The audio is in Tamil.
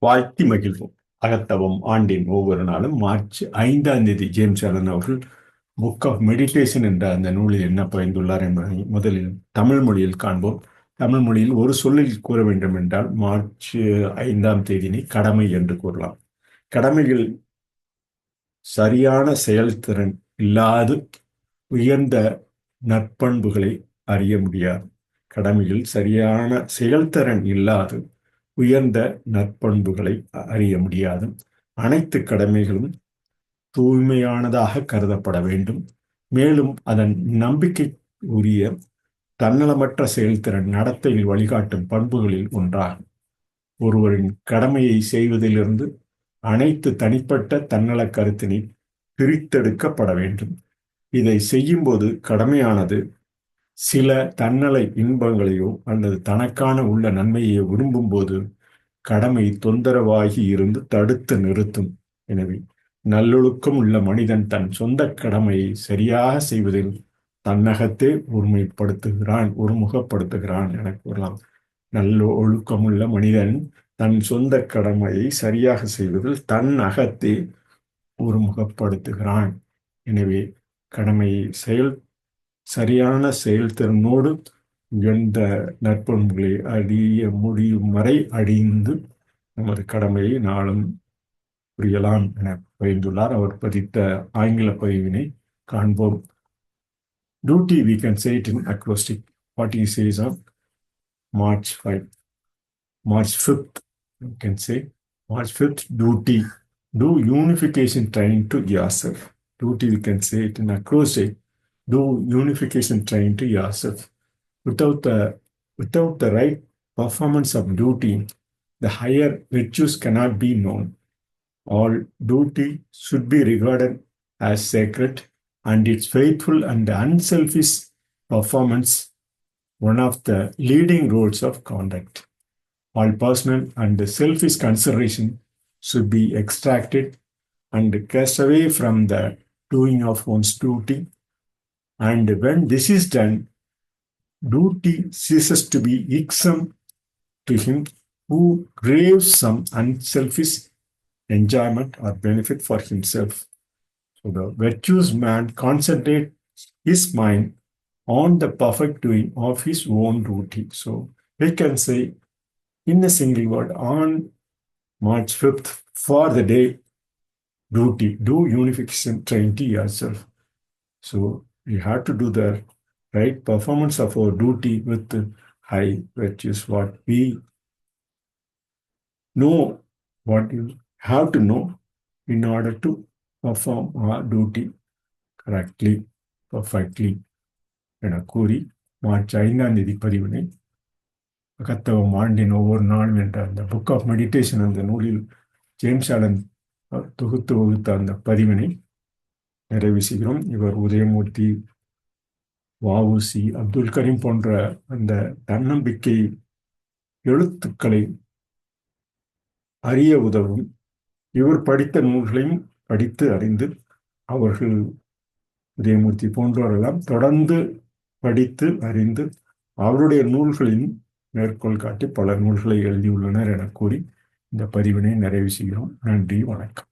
வாழ்த்தி மகிழ்வோம். அகத்தவம் ஆண்டின் ஒவ்வொரு நாளும் மார்ச் 5ஆம் தேதி ஜேம்ஸ் அலன் அவர்கள் புக் ஆஃப் மெடிடேஷன் என்ற அந்த நூலில் என்ன பகிர்ந்துள்ளார் என்பதை முதலில் தமிழ் மொழியில் காண்போம். தமிழ் மொழியில் ஒரு சொல்லில் கூற வேண்டும் என்றால் மார்ச் 5ஆம் தேதியினை கடமை என்று கூறலாம். கடமைகள் சரியான செயல்திறன் இல்லாது உயர்ந்த நற்பண்புகளை அறிய முடியாது. கடமையில் சரியான செயல்திறன் இல்லாது உயர்ந்த நற்பண்புகளை அறிய முடியாது. அனைத்து கடமைகளும் தூய்மையானதாக கருதப்பட வேண்டும். மேலும் அதன் நம்பிக்கை உரிய தன்னலமற்ற செயல்திறன் நடத்தையில் வழிகாட்டும் பண்புகளில் ஒன்றாகும். ஒருவரின் கடமையை செய்வதிலிருந்து அனைத்து தனிப்பட்ட தன்னல கருத்தினை பிரித்தெடுக்கப்பட வேண்டும். இதை செய்யும்போது கடமையானது சில தன்னலை இன்பங்களையோ அல்லது தனக்கான உள்ள நன்மையையோ விரும்பும் போது கடமை தொந்தரவாகி இருந்து தடுத்து நிறுத்தும். எனவே நல்லொழுக்கம் உள்ள மனிதன் தன் சொந்த கடமையை சரியாக செய்வதில் தன்னகத்தே ஒருமுகப்படுத்துகிறான் என கூறலாம். நல்ல ஒழுக்கமுள்ள மனிதன் தன் சொந்த கடமையை சரியாக செய்வதில் தன் அகத்தே ஒருமுகப்படுத்துகிறான். எனவே கடமையை சரியான செயல்திறனோடு உயர்ந்த நற்பண்புகளை அடைய முடியும் வரை அடிந்து நமது கடமையை நாளும் புரியலாம் என பகிர்ந்துள்ளார். அவர் பதித்த ஆங்கில பதிவினை காண்போம். Duty, we can say it in acrostic. What he says on March 5. March 5th, you can say. March 5th, duty. Do unification training to yourself. Duty, we can say it in acrostic. Do unification training to yourself. Without the right performance of duty, the higher virtues cannot be known. All duty should be regarded as sacred, and its faithful and unselfish performance one of the leading rules of conduct. All personal and selfish consideration should be extracted and cast away from the doing of one's duty. And when this is done, duty ceases to be irksome to him who craves some unselfish enjoyment or benefit for himself. So the virtuous man concentrates his mind on the perfect doing of his own duty. So we can say in a single word on March 5th for the day duty, do unification train to yourself. So we have to do the right performance of our duty with high virtues. What we know, what you have to know in order to perform our duty correctly, perfectly என கூறி மார்ச் 5ஆம் தேதி பதிவினை அகத்தவம் ஆண்டின் ஒவ்வொரு நாளும் என்ற அந்த புக் ஆஃப் மெடிடேஷன் அந்த நூலில் ஜேம்ஸ் அலன் தொகுத்து வகுத்த அந்த பதிவினை நிறைவு செய்கிறோம். இவர் உதயமூர்த்தி, வஉசி, அப்துல் கரீம் போன்ற அந்த தன்னம்பிக்கை எழுத்துக்களை அறிய உதவும். இவர் படித்த நூல்களையும் படித்து அறிந்து அவர்கள் உதயமூர்த்தி போன்றவரெல்லாம் தொடர்ந்து படித்து அறிந்து அவருடைய நூல்களின் மேற்கோள் காட்டி பல நூல்களை எழுதியுள்ளனர் என கூறி இந்த பதிவினை நிறைவு செய்கிறோம். நன்றி, வணக்கம்.